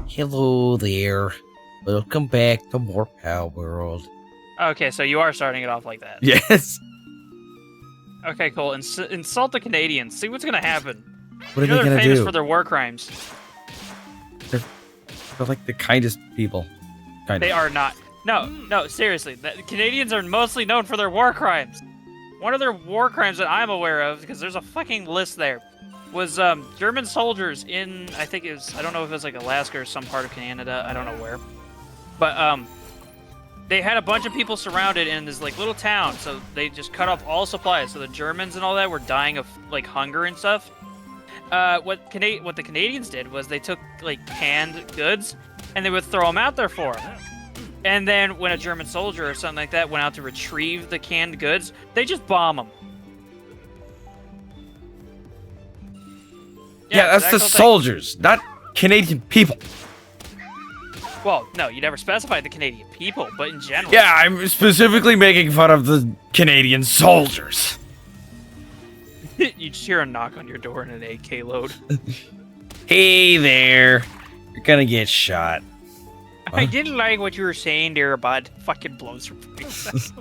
Hello there. Welcome back to more Palworld. Okay, so you are starting it off like that. Yes. Okay, cool. Insult the Canadians. See what's gonna happen. What are they They're gonna famous do? for their war crimes. They're like the kindest people. They are not. No, seriously. The Canadians are mostly known for their war crimes. One of their war crimes that I'm aware of, because there's a fucking list there, was German soldiers in, I think it was, I don't know if it was like Alaska or some part of Canada, I don't know where. But they had a bunch of people surrounded in this like little town, so they just cut off all supplies. So the Germans and all that were dying of like hunger and stuff. What the Canadians did was they took like canned goods and they would throw them out there for them. And then when a German soldier or something like that went out to retrieve the canned goods, they just bomb them. Yeah, that's the soldiers, not Canadian people. Well, no, you never specified the Canadian people, but in general. Yeah, I'm specifically making fun of the Canadian soldiers. You just hear a knock on your door and an AK load. Hey there. You're gonna get shot. I didn't like what you were saying there, bud. Fucking blows your face.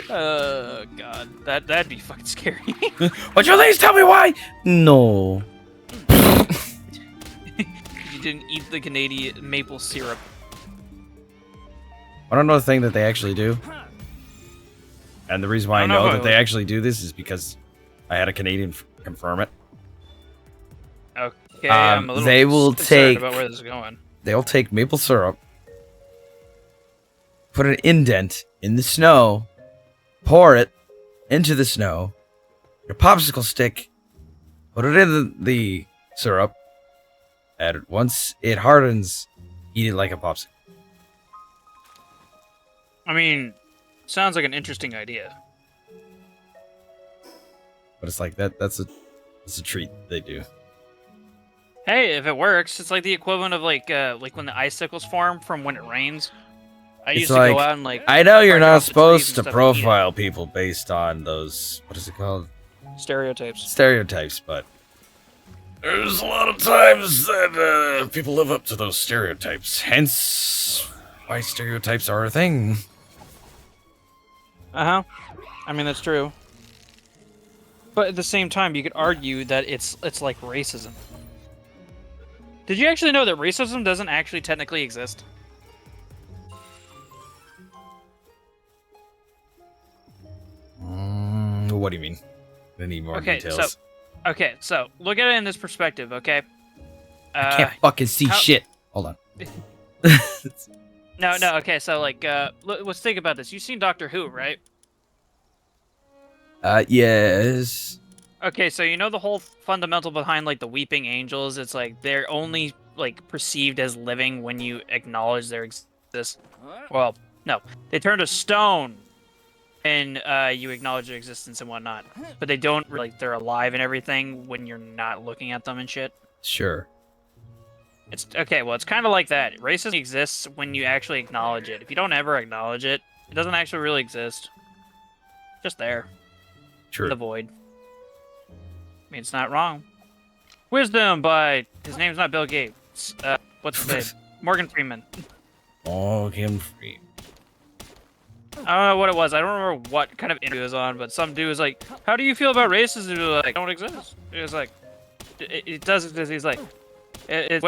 Oh, God. That'd be fucking scary. Would you please tell me why? No. You didn't eat the Canadian maple syrup. I don't know the thing that they actually do. And the reason why I know that they actually do this is because I had a Canadian confirm it. Okay, I'm a little concerned about where this is going. They'll take maple syrup, put an indent in the snow, pour it into the snow, a popsicle stick, put it in the syrup, and once it hardens, eat it like a popsicle. I mean, sounds like an interesting idea. But it's like that's a treat they do. Hey, if it works, it's like the equivalent of like when the icicles form from when it rains. I used to go out and like. I know you're not supposed to profile people based on those. What is it called? Stereotypes. Stereotypes, but there's a lot of times that people live up to those stereotypes. Hence, why stereotypes are a thing. I mean, that's true. But at the same time, you could argue that it's like racism. Did you actually know that racism doesn't actually technically exist? What do you mean? I need more details. So look at it in this perspective, okay? I can't fucking see shit. Hold on. No, okay, so like, let's think about this. You've seen Doctor Who, right? Yes. Okay, so you know the whole fundamental behind like the weeping angels, it's like they're only like perceived as living when you acknowledge their existence. Well, no. They turn to stone and you acknowledge their existence and whatnot. But they don't like they're alive and everything when you're not looking at them and shit. Sure. It's okay, well it's kinda like that. Racism exists when you actually acknowledge it. If you don't ever acknowledge it, it doesn't actually really exist. Just there. True. In the void. I mean, it's not wrong. Wisdom by... His name's not Bill Gates. What's his name? Morgan Freeman. Morgan Freeman. I don't know what it was. I don't remember what kind of interview it was on, but some dude was like, how do you feel about racism? He was like, it don't exist. He was like, it does exist. He's like,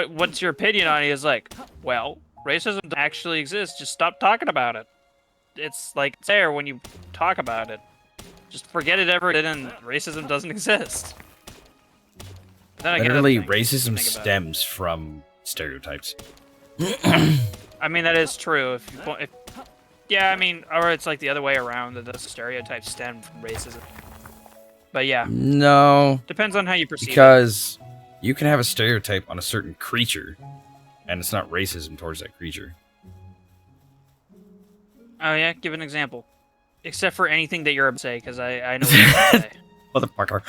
what's your opinion on it? He's like, well, racism doesn't actually exist. Just stop talking about it. It's like, it's there when you talk about it. Just forget it ever did, and racism doesn't exist. Literally, racism stems from stereotypes. I mean, that is true. Yeah, I mean, or it's like the other way around, that the stereotypes stem from racism. But yeah. No. Depends on how you perceive it. Because you can have a stereotype on a certain creature, and it's not racism towards that creature. Oh yeah? Give an example. Except for anything that you're about to say, because I know what you're going to say. Motherfucker.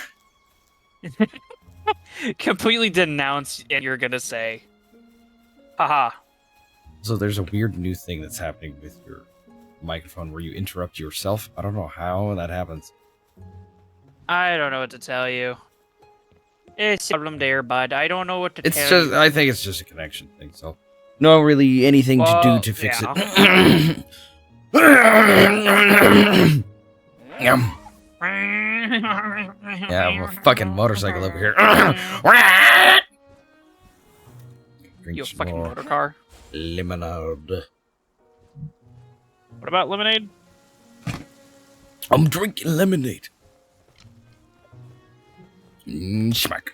Completely denounce and you're gonna say. Haha. So there's a weird new thing that's happening with your microphone where you interrupt yourself. I don't know how that happens. I don't know what to tell you. It's a problem there, bud. I don't know what to It's tell just, you. I think it's just a connection thing, so. No really anything to do Well, to fix yeah. it. Yum. Yeah, I have a fucking motorcycle over here. Drink You some fucking more motor car. lemonade. What about lemonade? I'm drinking lemonade. Schmack.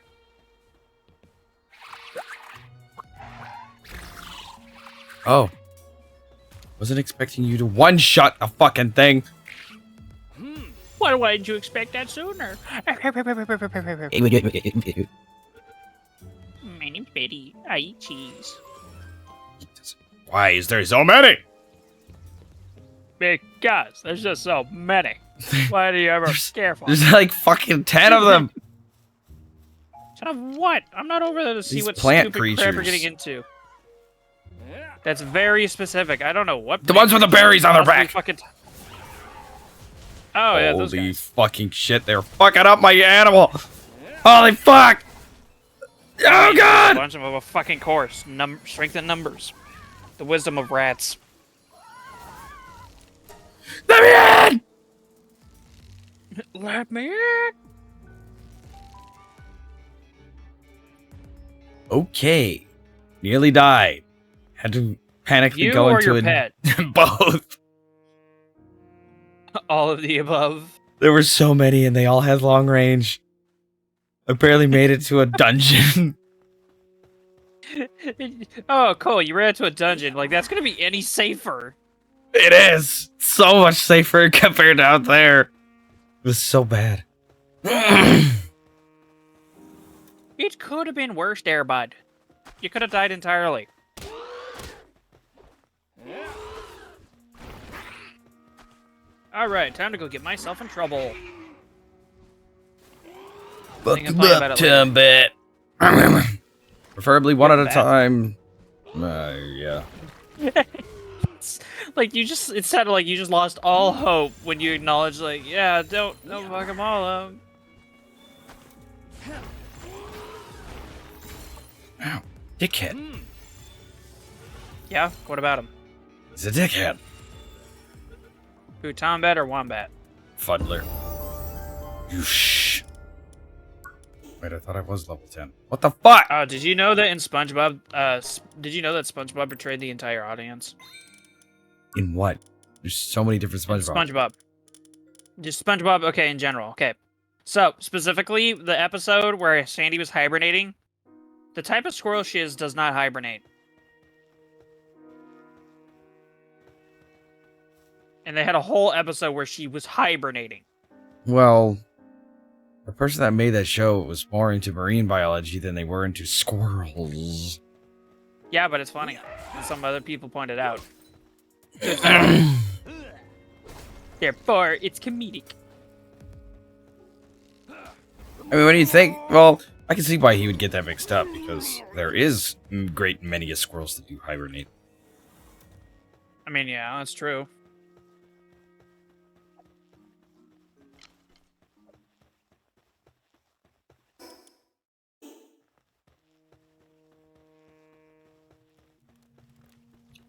Oh. Wasn't expecting you to one-shot a fucking thing. Why didn't you expect that sooner? My name's Betty. I eat cheese. Why is there so many? Because there's just so many. Why do you ever scare for? There's like fucking 10 of them. Son of what? I'm not over there to see These what plant stupid crap we're creatures. getting into. That's very specific. I don't know what. The ones with the berries on their back. Fucking oh yeah, those Holy guys. fucking shit, they're fucking up my animal. Holy fuck. Oh A god. bunch of them, a fucking course. Strength in numbers. The wisdom of rats. Let me in. Let me in. Okay. Nearly died. Had to panic You and go or into your a pet? both. All of the above. There were so many and they all had long range. I barely made it to a dungeon. Oh, cool. You ran into a dungeon. Like, that's gonna be any safer. It is so much safer compared to out there. It was so bad. It could have been worse there, bud. You could have died entirely. Alright, time to go get myself in trouble. Buckle up, Tumbit. Preferably one at a Bad. time. Yeah. Like, it sounded like you just lost all hope when you acknowledged, like, yeah, don't fuck them all up. Ow. Dickhead. Yeah, what about him? He's a dickhead. Who, Tombat or Wombat? Fuddler. You shh. Wait, I thought I was level 10. What the fuck? Did you know that in SpongeBob, did you know that SpongeBob betrayed the entire audience? In what? There's so many different SpongeBob. SpongeBob. Just SpongeBob, okay, in general, okay. So, specifically, the episode where Sandy was hibernating, the type of squirrel she is does not hibernate. And they had a whole episode where she was hibernating. Well, the person that made that show was more into marine biology than they were into squirrels. Yeah, but it's funny. And some other people pointed out. Therefore, it's comedic. I mean, what do you think? Well, I can see why he would get that mixed up, because there is great many of squirrels that do hibernate. I mean, yeah, that's true.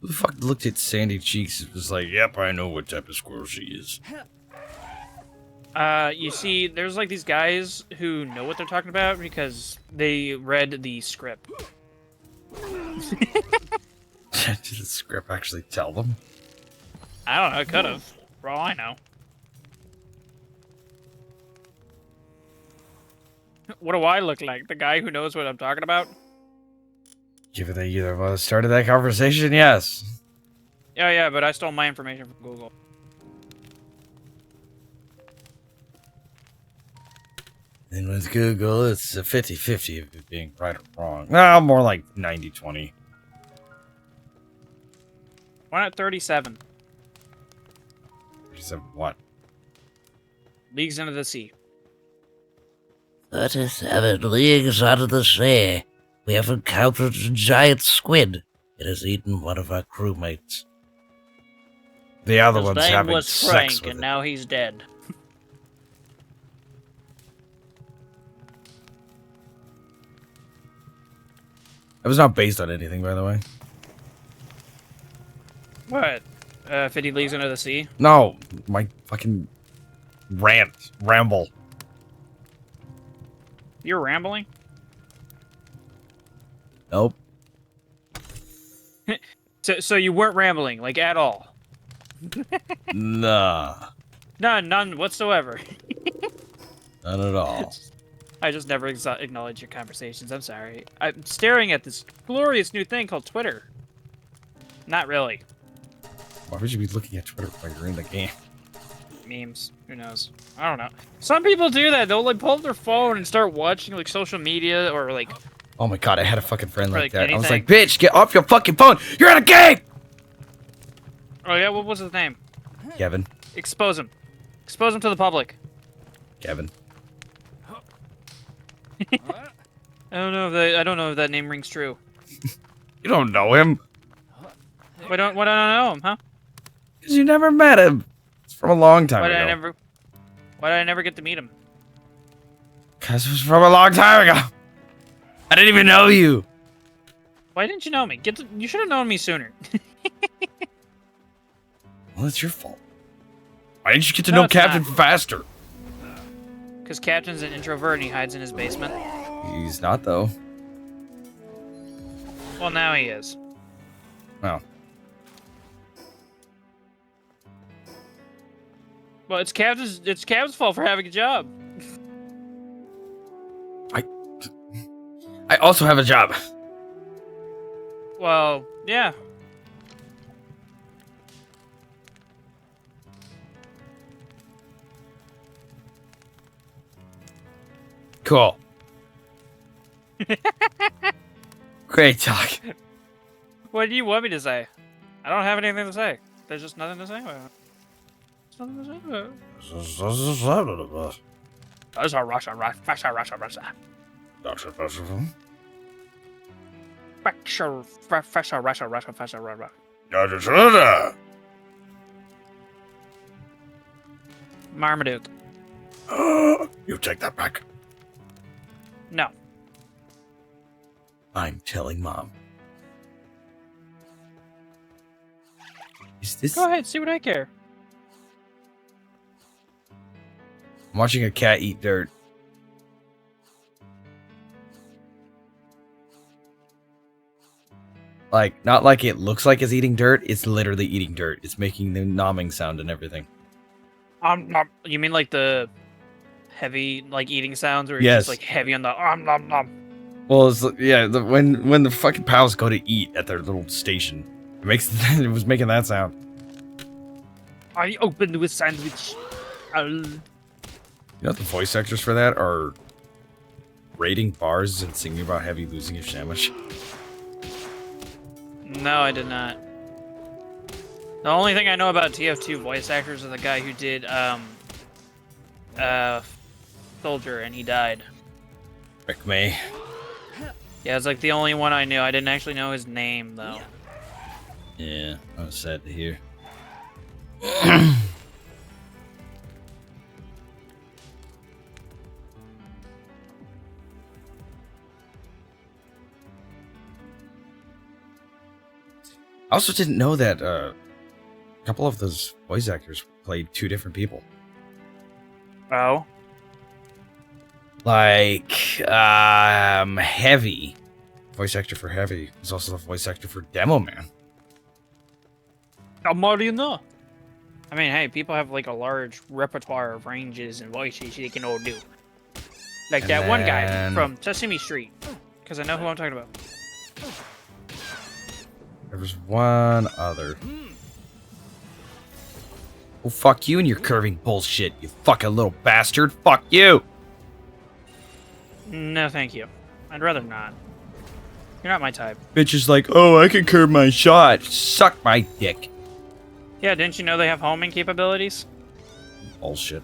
Who the fuck looked at Sandy Cheeks and was like, yep, I know what type of squirrel she is. You see, there's like these guys who know what they're talking about because they read the script. Did the script actually tell them? I don't know, it could have. For all I know. What do I look like? The guy who knows what I'm talking about? Given that either of us started that conversation, yes. Oh yeah, but I stole my information from Google. And with Google, it's a 50-50 of it being right or wrong. No, more like 90-20. Why not 37? 37 what? Leagues into the sea. 37 leagues under the sea. We have encountered a giant squid. It has eaten one of our crewmates. The other His one's name having was sex Frank, with and it. now he's dead. It was not based on anything, by the way. What? 50 Leagues Under the Sea? No, my fucking ramble. You're rambling? Nope. So you weren't rambling, like, at all? Nah. None whatsoever. None at all. I just never acknowledge your conversations. I'm sorry. I'm staring at this glorious new thing called Twitter. Not really. Why would you be looking at Twitter while you're in the game? Memes. Who knows? I don't know. Some people do that. They'll like pull up their phone and start watching like social media or like. Oh my god, I had a fucking friend like that. anything. I was like, bitch, get off your fucking phone! You're in a game! Oh yeah, what was his name? Kevin. Expose him. Expose him to the public. Kevin. I don't know if that name rings true. You don't know him. Why don't I know him, huh? Because you never met him. It's from a long time Why ago. did I never get to meet him? Because it was from a long time ago. I didn't even know you. Why didn't you know me? You should have known me sooner. Well, it's your fault. Why didn't you get to know it's Captain not. faster? Because Captain's an introvert and he hides in his basement. He's not, though. Well, now he is. Well, Well, it's Captain's fault for having a job. I also have a job. Well, yeah. Cool. Great talk. What do you want me to say? I don't have anything to say. There's just nothing to say about it. There's nothing to say about it. That's a Russia. Marmaduke. You take that back. No. I'm telling Mom. Is this? Go ahead, see what I care. I'm watching a cat eat dirt. Like, not like it looks like it's eating dirt. It's literally eating dirt. It's making the nomming sound and everything. You mean like the heavy, like eating sounds, or it's Yes. just like heavy on the nom nom? Well, it's yeah. When the fucking pals go to eat at their little station, it makes it was making that sound. I opened with sandwich. You know what the voice actors for that are raiding bars and singing about Heavy losing his sandwich. No, I did not. The only thing I know about TF2 voice actors are the guy who did Soldier, and he died. Frick me. Yeah, it's like the only one I knew. I didn't actually know his name though. Yeah, I was sad to hear. I also didn't know that a couple of those voice actors played two different people. Oh. Like, Heavy. Voice actor for Heavy is also the voice actor for Demo Man. How do you know? I mean, hey, people have like a large repertoire of ranges and voices they can all do. Like And that one guy then- from Sesame Street. Because I know who I'm talking about. There was one other. Oh, fuck you and your curving bullshit, you fucking little bastard. Fuck you. No, thank you. I'd rather not. You're not my type. Bitch is like, oh, I can curve my shot. Suck my dick. Yeah, didn't you know they have homing capabilities? Bullshit.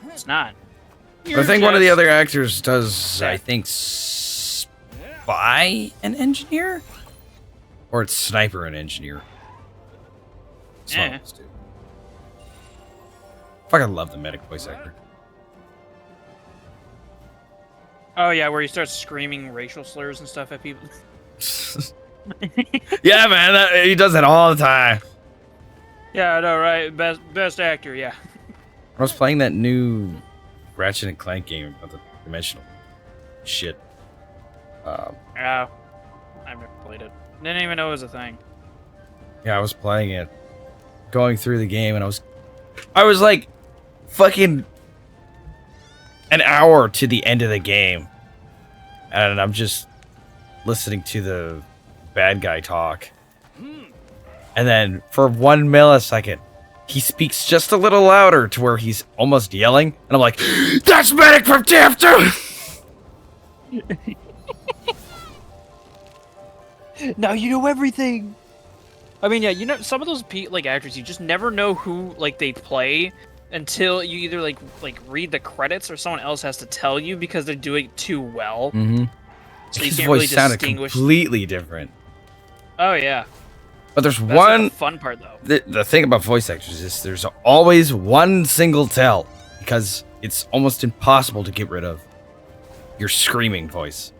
It's not. I think one of the just- other actors does, I think, spy an engineer? Or it's sniper an engineer. That's what Eh. it was, dude. Fucking love the medic voice actor. Oh yeah, where he starts screaming racial slurs and stuff at people. Yeah, man, he does that all the time. Yeah, I know, right? Best actor, yeah. I was playing that new Ratchet and Clank game about the dimensional shit. Oh, I've never played it. Didn't even know it was a thing. Yeah, I was playing it, going through the game, and I was like, fucking an hour to the end of the game, and I'm just listening to the bad guy talk, and then for 1 millisecond, he speaks just a little louder to where he's almost yelling, and I'm like, "That's Medic from TF2!" Now you know everything. I mean, yeah, you know, some of those actors, you just never know who they play until you either like read the credits or someone else has to tell you because they're doing it too well. Mm-hmm. So you His can't voice really sounded distinguish. completely different. Oh yeah, But there's that's one the fun part though. the thing about voice actors is there's always one single tell because it's almost impossible to get rid of your screaming voice.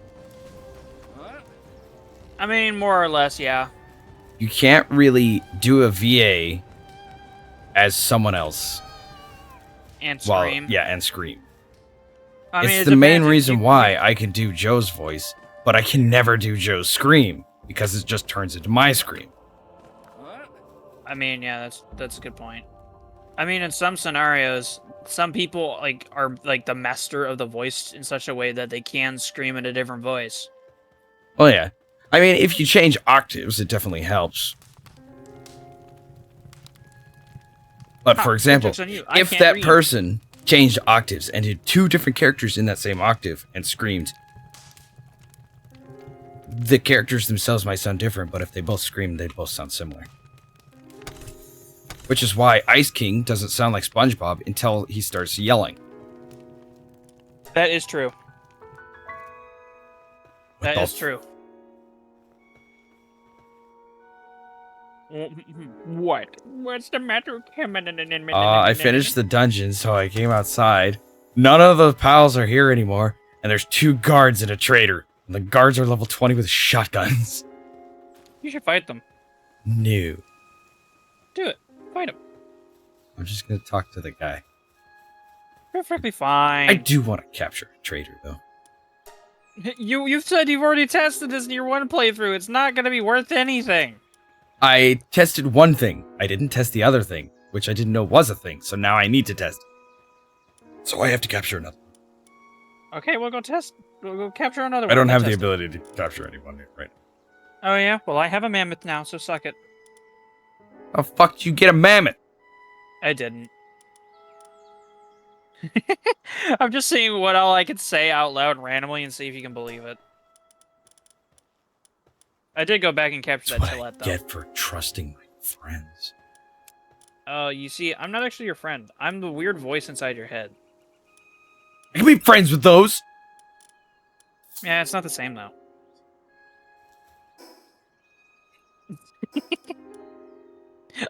I mean, more or less, yeah. You can't really do a VA as someone else. And scream. And scream. I mean, It's it the main depends. reason why I can do Joe's voice, but I can never do Joe's scream because it just turns into my scream. I mean, yeah, that's a good point. I mean, in some scenarios, some people are the master of the voice in such a way that they can scream in a different voice. Oh yeah. I mean, if you change octaves, it definitely helps. But for example, joke's on you. I if can't that read. person changed octaves and did two different characters in that same octave and screamed, the characters themselves might sound different, but if they both scream, they both sound similar. Which is why Ice King doesn't sound like SpongeBob until he starts yelling. That is true. What That the is true. What? What's the matter? I finished the dungeon, so I came outside. None of the pals are here anymore, and there's 2 guards and a traitor. And the guards are level 20 with shotguns. You should fight them. No. Do it. Fight them. I'm just gonna talk to the guy. Perfectly fine. I do want to capture a traitor, though. You've said you've already tested this in your one playthrough. It's not gonna be worth anything. I tested one thing. I didn't test the other thing, which I didn't know was a thing, so now I need to test it. So I have to capture another. Okay, we'll go test. We'll go capture another one. I don't Go have the test it. ability to capture anyone right now. Oh yeah? Well, I have a mammoth now, so suck it. How the fuck did you get a mammoth? I didn't. I'm just seeing what all I could say out loud randomly and see if you can believe it. I did go back and capture That's that what I Gillette, though. get for trusting my friends. Oh, you see, I'm not actually your friend. I'm the weird voice inside your head. I can be friends with those. Yeah, it's not the same, though.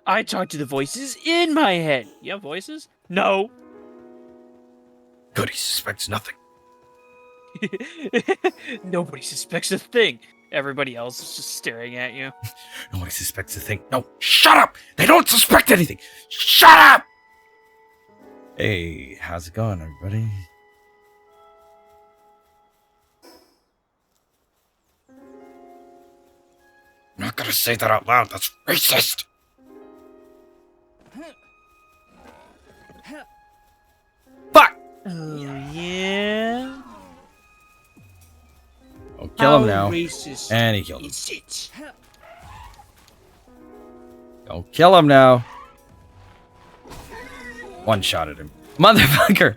I talk to the voices in my head. You have voices? No. Good, he suspects nothing. Nobody suspects a thing. Everybody else is just staring at you. Nobody suspects a thing. No, shut up! They don't suspect anything! Shut up! Hey, how's it going, everybody? I'm not gonna say that out loud, that's racist! Fuck! Oh, yeah? I'll kill him now. Racist And he killed him. is it? Don't kill him now. One shot at him. Motherfucker!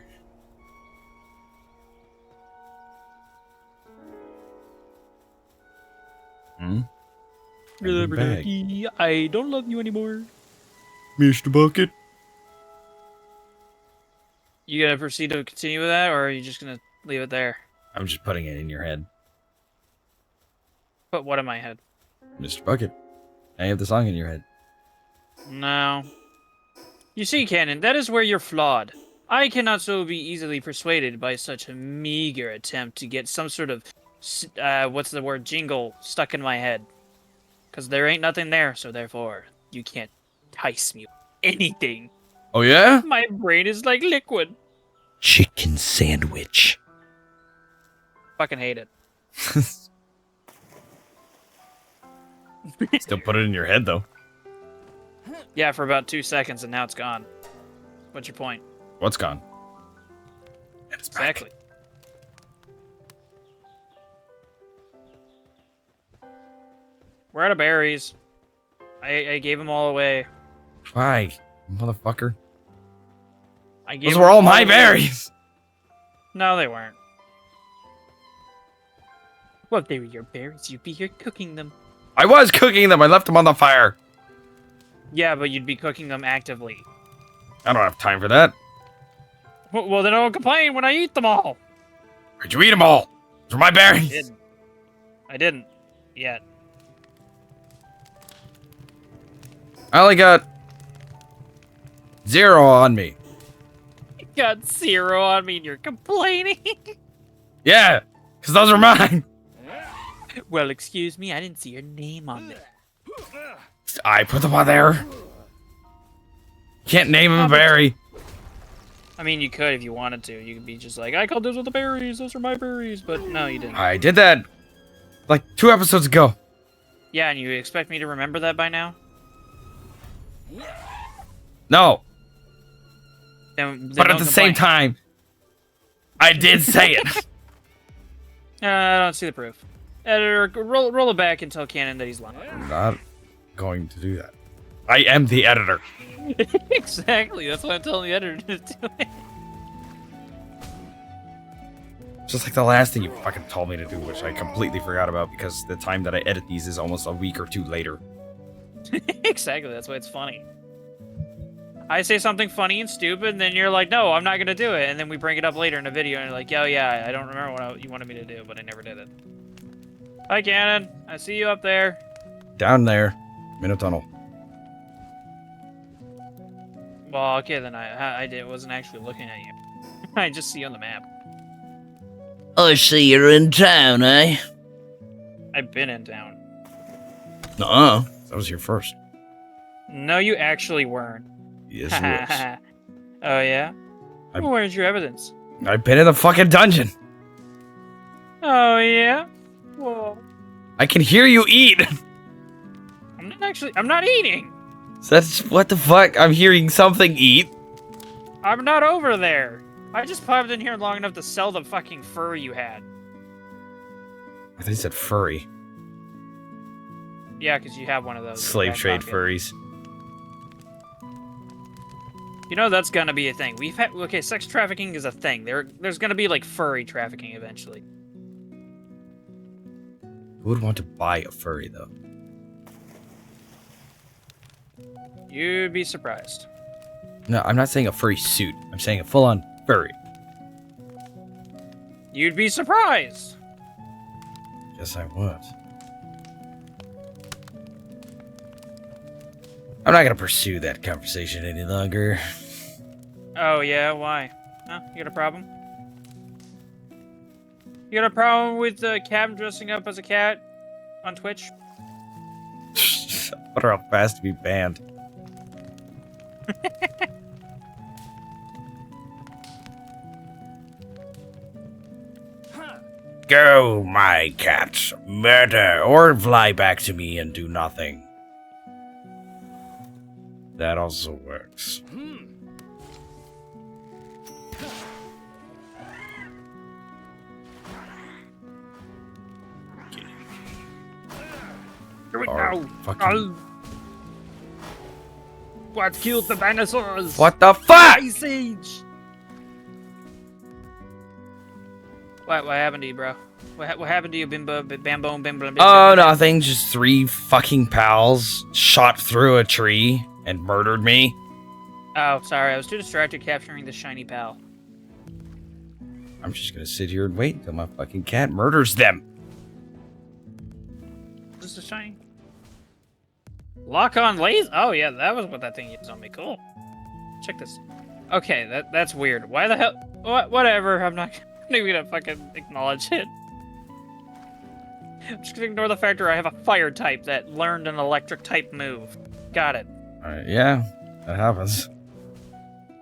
Hmm? Bag. I don't love you anymore. Mr. Bucket? You gonna proceed to continue with that, or are you just gonna leave it there? I'm just putting it in your head. Put what in my head? Mr. Bucket. I have the song in your head. No. You see, Cannon, that is where you're flawed. I cannot so be easily persuaded by such a meager attempt to get some sort of, what's the word, jingle stuck in my head. Because there ain't nothing there, so therefore, you can't entice me with anything. Oh yeah? My brain is like liquid. Chicken sandwich. Fucking hate it. Still put it in your head though. Yeah, for about 2 seconds, and now it's gone. What's your point? What's gone? And it's back. Exactly. We're out of berries. I gave them all away. Why, motherfucker? I gave Those them were all my away. berries. No, they weren't. Well, if they were your berries, you'd be here cooking them. I was cooking them. I left them on the fire. Yeah, but you'd be cooking them actively. I don't have time for that. Well, then don't complain when I eat them all. Where'd you eat them all? Those were my I berries. didn't. I didn't. Yet. I only got 0 on me. You got 0 on me and you're complaining? Yeah, because those are mine. Well, excuse me, I didn't see your name on there. I put them on there. Can't name them a berry. I mean, you could if you wanted to. You could be just like, I called those with the berries. Those are my berries. But no, you didn't. I did that like 2 episodes ago. Yeah, and you expect me to remember that by now? No, Then but at don't the same complain. time, I did say it. I don't see the proof. Editor, roll it back and tell Canon that he's lying. I'm not going to do that. I am the editor. Exactly, that's what I'm telling the editor to do it. Just like the last thing you fucking told me to do, which I completely forgot about because the time that I edit these is almost a week or 2 later. Exactly, that's why it's funny. I say something funny and stupid, and then you're like, no, I'm not gonna do it. And then we bring it up later in a video, and you're like, yeah, I don't remember what you wanted me to do, but I never did it. Hi, Cannon. I see you up there. Down there, in a tunnel. Well, okay, then wasn't actually looking at you. I just see you on the map. I see you're in town, eh? I've been in town. Nuh-uh. That was your first. No, you actually weren't. Yes, it was. Oh, yeah? I'm- Well, where's your evidence? I've been in the fucking dungeon. Oh, yeah? Well, I can hear you eat. I'm not eating! That's what the fuck? I'm hearing something eat. I'm not over there! I just popped in here long enough to sell the fucking fur you had. I think you said furry. Yeah, because you have one of those. in your Slave back trade pocket. furries. You know that's gonna be a thing. Okay, sex trafficking is a thing. There's gonna be like furry trafficking eventually. Who would want to buy a furry though? You'd be surprised. No, I'm not saying a furry suit. I'm saying a full-on furry. You'd be surprised! Yes, I would. I'm not gonna pursue that conversation any longer. Oh yeah, why? Huh? You got a problem? You got a problem with Cam dressing up as a cat on Twitch? I wonder how fast to be banned. Go, my cat. Murder. Or fly back to me and do nothing. That also works. Here we Or go! fucking- What killed the dinosaurs? What the fuck? Ice Age! What happened to you, bro? What happened to you, Bimbo, Bambo, and Bimbo? Oh, nothing. Just 3 fucking pals shot through a tree and murdered me. Oh, sorry, I was too distracted capturing the shiny pal. I'm just gonna sit here and wait until my fucking cat murders them. Is this a shiny? Lock on laser? Oh yeah, that was what that thing used on me. Cool. Check this. Okay, that's weird. Why the hell? Whatever. I'm not even gonna fucking acknowledge it. I'm just gonna ignore the fact that I have a fire type that learned an electric type move. Got it. Alright, yeah, that happens.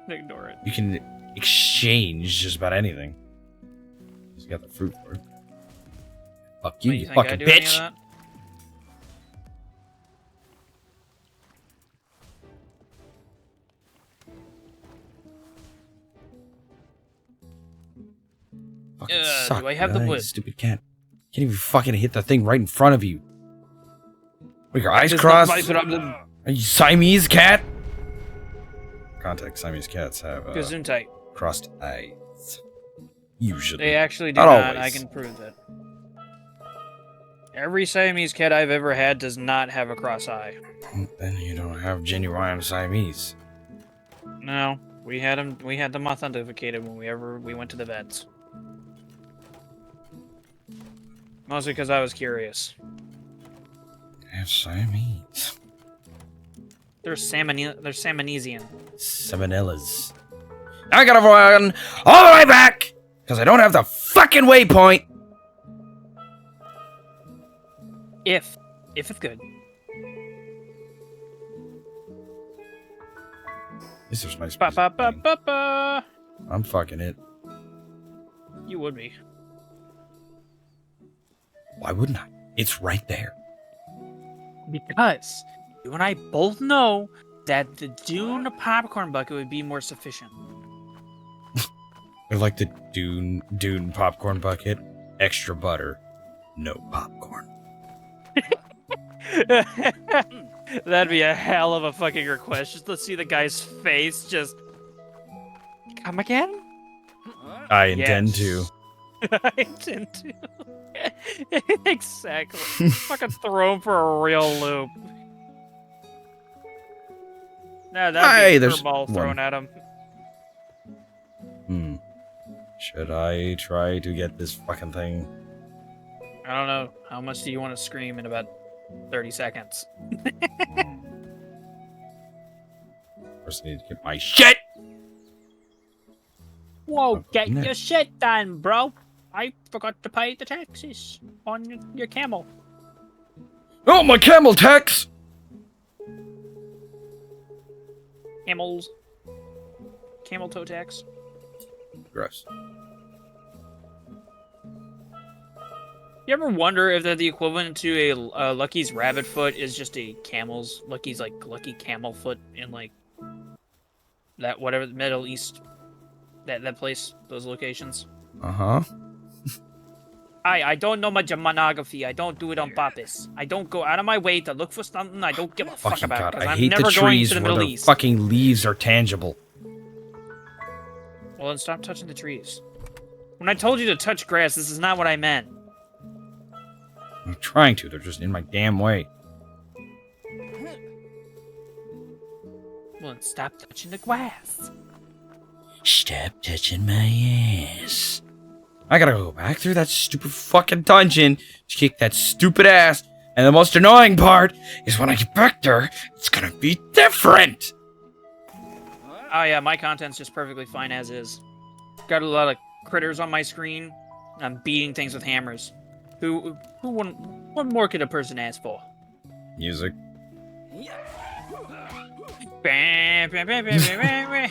Ignore it. You can exchange just about anything. Just got the fruit for it. Fuck you, Wait, you think I fucking do any of bitch! that? Fucking suck, do I have the you wood? stupid cat. Can't even fucking hit the thing right in front of you. What, your eyes That is crossed? not my problem. Are you Siamese cat? Context, Siamese cats have Gesundheit. crossed eyes. Usually. They actually do Not not. I always. can prove it. Every Siamese cat I've ever had does not have a cross eye. Then you don't have genuine Siamese. No, we had them. We had them authenticated when we went to the vets. Mostly because I was curious. They have Siamese. They're Salmonesian. Salmonellas. I gotta run all the way back! Because I don't have the fucking waypoint! If it's good. This is nice. Ba ba ba ba ba. I'm fucking it. You would be. Why wouldn't I? It's right there. Because you and I both know that the Dune popcorn bucket would be more sufficient. They're like the Dune popcorn bucket. Extra butter. No popcorn. That'd be a hell of a fucking request. Just let's see the guy's face. Just come again. I intend Yes. to. I intend to. Exactly. Fucking throw him for a real loop. No, that'd Hey, be a there's curveball thrown one. at him. Should I try to get this fucking thing? I don't know. How much do you want to scream in about 30 seconds? First I need to get my shit! Whoa, get no. your shit done, bro. I forgot to pay the taxes on your camel. Oh, my camel tax! Camels. Camel toe tax. Gross. You ever wonder if they're the equivalent to a Lucky's rabbit foot is just a camel's Lucky's like Lucky camel foot in like that whatever Middle East that place, those locations? Uh-huh. I don't know my Germanography. I don't do it on purpose. I don't go out of my way to look for something I don't give a fuck Fucking about God, because I I'm hate never the going trees to the where Middle the East. fucking leaves are tangible. Well, then stop touching the trees. When I told you to touch grass, this is not what I meant. I'm trying to, they're just in my damn way. Well, then stop touching the grass. Stop touching my ass. I gotta go back through that stupid fucking dungeon to kick that stupid ass. And the most annoying part is when I get back there, it's gonna be different. Oh yeah, my content's just perfectly fine as is. Got a lot of critters on my screen. I'm beating things with hammers. What more could a person ask for? Music. Bam, bam, bam, bam, bam, bam, bam.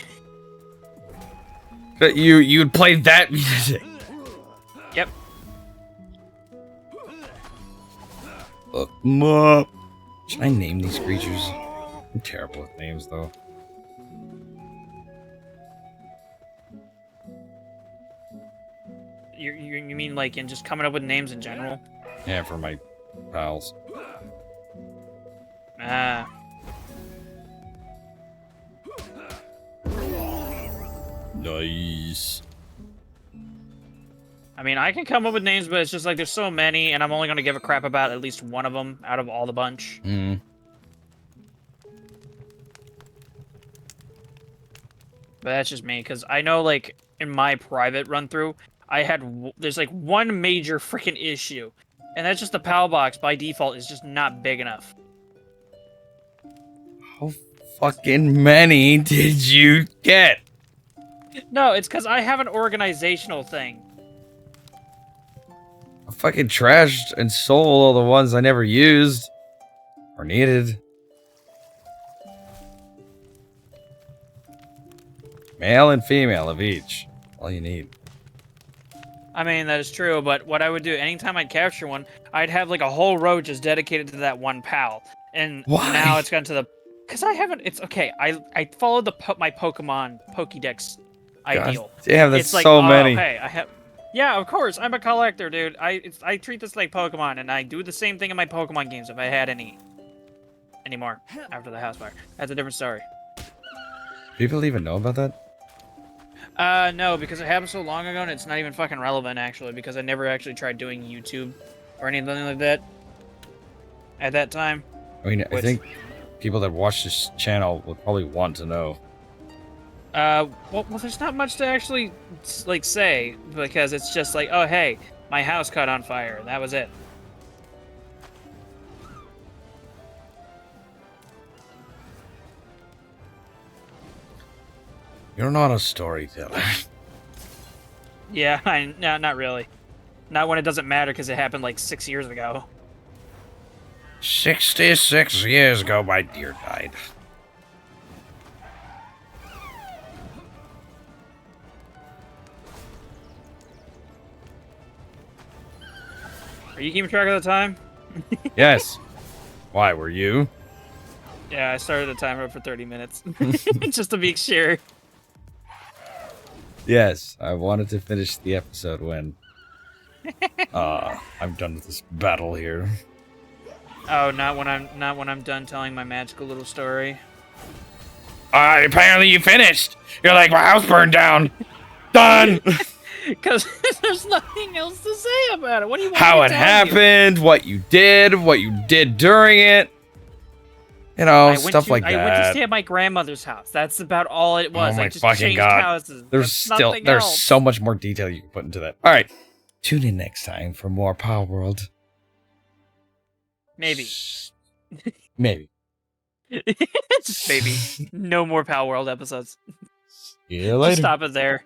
But you'd play that music. Yep. Look 'em up. Should I name these creatures? I'm terrible with names, though. You mean like in just coming up with names in general? Yeah, for my pals. Ah. Nice. I mean, I can come up with names, but it's just like there's so many, and I'm only gonna give a crap about at least one of them out of all the bunch. Mm. But that's just me, because I know, like, in my private run-through, there's, like, one major freaking issue. And that's just the PAL box, by default, is just not big enough. How fucking many did you get? No, it's because I have an organizational thing. I fucking trashed and sold all the ones I never used or needed. Male and female of each. All you need. I mean, that is true, but what I would do, anytime I'd capture one, I'd have like a whole row just dedicated to that one pal. And Why? now it's gotten to the... Because I haven't... It's okay. I followed my Pokemon Pokédex ideal. Damn, that's It's like, so oh, many. hey, I have... Yeah, of course. I'm a collector, dude. I treat this like Pokemon, and I do the same thing in my Pokemon games if I had any anymore after the house fire. That's a different story. People even know about that? No, because it happened so long ago, and it's not even fucking relevant, actually, because I never actually tried doing YouTube or anything like that at that time. I mean, I think people that watch this channel would probably want to know. Well, there's not much to actually, like, say, because it's just like, oh, hey, my house caught on fire, and that was it. You're not a storyteller. Yeah, no, not really. Not when it doesn't matter, because it happened, like, 6 years ago. 66 years ago, my dear died. Are you keeping track of the time? Yes. Why, were you? Yeah, I started the timer for 30 minutes. Just to be sure. Yes, I wanted to finish the episode when... I'm done with this battle here. Oh, not when I'm done telling my magical little story. Apparently you finished! You're like, my house burned down! Done! Because there's nothing else to say about it. What do you want How me it to tell happened, what you did during it. You know, you? stuff like that. I went to stay at my grandmother's house. That's about all it was. Oh my I just fucking changed God. houses. There's nothing else. so much more detail you can put into that. Alright. Tune in next time for more Palworld. Maybe. Maybe. Just maybe. No more Palworld episodes. See you later. Just stop it there.